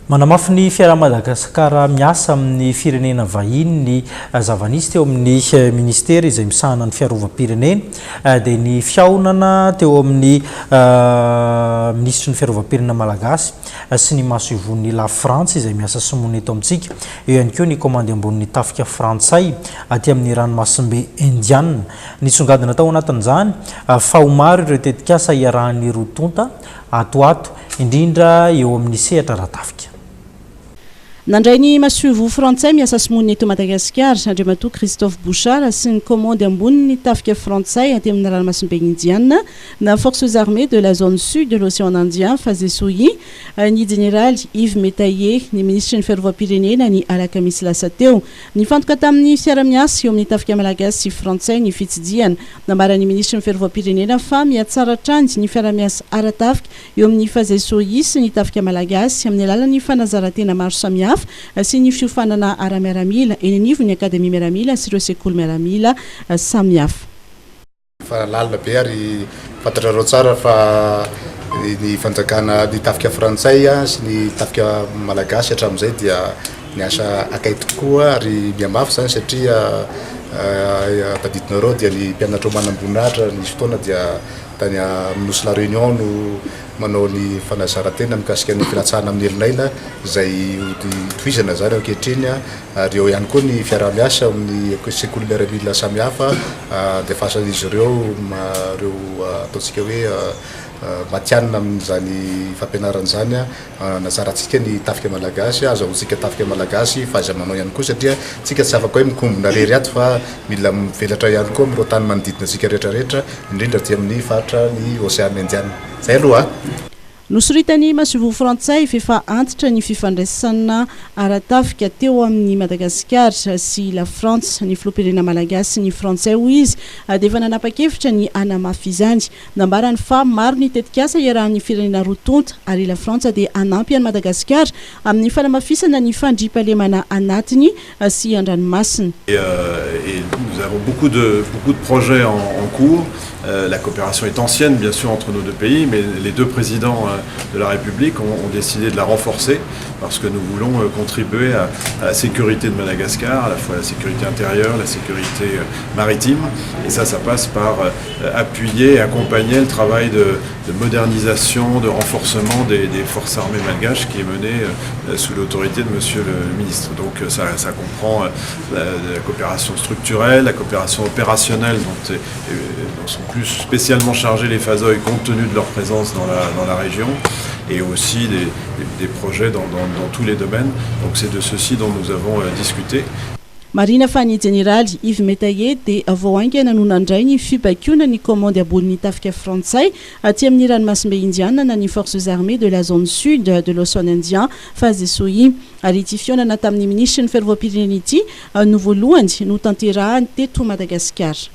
Manamafy ny fiara Madagasikara miasa amin'ny firenena vahiny ny zavanisy teo amin'ny ministera izay misahana ny fiarovam-pirenena dia ny fiaonana teo amin'ny ministry ny fiarovam-pirenena malagasy sy ny maso ivon'ny la France izay miasa simony eto amintsika eo ihany koa ny commande ambonin'ny tafika frantsay aty amin'ny ranomasimbe indiana nisongadina tao anatin'izany fa ho maro ireo tetikasa iarahan'ny rotonta atoato indrindra eo amin'ny sehatra rahatafika. Nandray ny masoivo frantsay miasa simony eto Madagasikara andriamatoa Christophe Bouchard sy ny commande ambony ny tafika frantsay aty amin'ny ranomasimbe indiana na forces armées de la zone sud de l'océan Indien FAZESOI ny général Yves Metaye ny ministre ny fiarovam-pirenena ny alakamisy lasa teo nifantoka tamin'ny fiara-miasa eo amin'ny tafika malagasy sy frantsay ny fitsidiana nambaran'ny ministre ny fiarovam-pirenena fa miatsara trandy ny fiara-miasa aratafika eo amin'ny FAZESOI sy ny tafika malagasy amin'ny alalan'ny fanazarantena maro samihafa sy ny fiofanana ara-miaramila eny anivon'ny akademia miaramila sy ireo sekoly miaramila samihafa. Fa lalina be ary fantatrareo tsara fa ny fanjakana ny tafika frantsay sy ny tafika malagasy hatramin'izay dia niasa akay tokoa ary miamafy zany satria tadidinareo dia ny mpianatra manam-boninahitra ny fotoana dia tany minosy la réunion no manao ny fanazarantena mikasika ny filatsahana amin'ny elinaina izay tohizana zany ankehitriny ary eo ihany koa ny fiara-miasa amin'ny sekoly miaramila samihafa dia fasan'izy ireo ataontsika hoe matianina amin'izany fampianaran'izany nazarantsika ny tafika malagasy azahoantsika tafika malagasy fa aza manao ihany koa satria tsika tsy afaka hoe mikombona rery ato fa mila mivelatra ihany koa amin'ireo tany manodidina antsika rehetrarehetra indrindra ty amin'ny faritra ny océan Indien. Zay aloha. Nosoritany masoivo frantsay fefa antitra ny fifandraisana aratafika teo amin'ny Madagasikara sy la France ny filoham-pirenena malagasy ny frantsay ho izy dia efa nanapa-kevitra ny anamafy izany nambarany fa maro ny tetikasa iarahan'ny firenena rotonta ary la France dia anampy an'i Madagasikara amin'ny fanamafisana ny fandriampahalemana anatiny sy an-dranomasina. Et nous avons beaucoup de projets en cours. La coopération est ancienne, bien sûr, entre nos deux pays, mais les deux présidents de la République ont décidé de la renforcer parce que nous voulons contribuer à la sécurité de Madagascar, à la fois la sécurité intérieure, la sécurité maritime. Et ça passe par appuyer et accompagner le travail de modernisation, de renforcement des forces armées malgaches qui est mené sous l'autorité de Monsieur le ministre. Donc ça comprend la coopération structurelle, la coopération opérationnelle dont sont plus spécialement chargés les FAZOI compte tenu de leur présence dans la région et aussi des projets dans tous les domaines. Donc c'est de ceci dont nous avons discuté. Marina fa ny général Yves Metaye dia vao ainga nanonandray ny fibaikona ny commande ambony tafika frantsay aty amin'ny ranomasimbe indiana na ny forces armées de la zone sud de l'océan Indien FAZESOI ary ity fionana tamin'ny ministre ny fiarovam-pirenena ity no voalohany no tanterahany teto Madagasikara.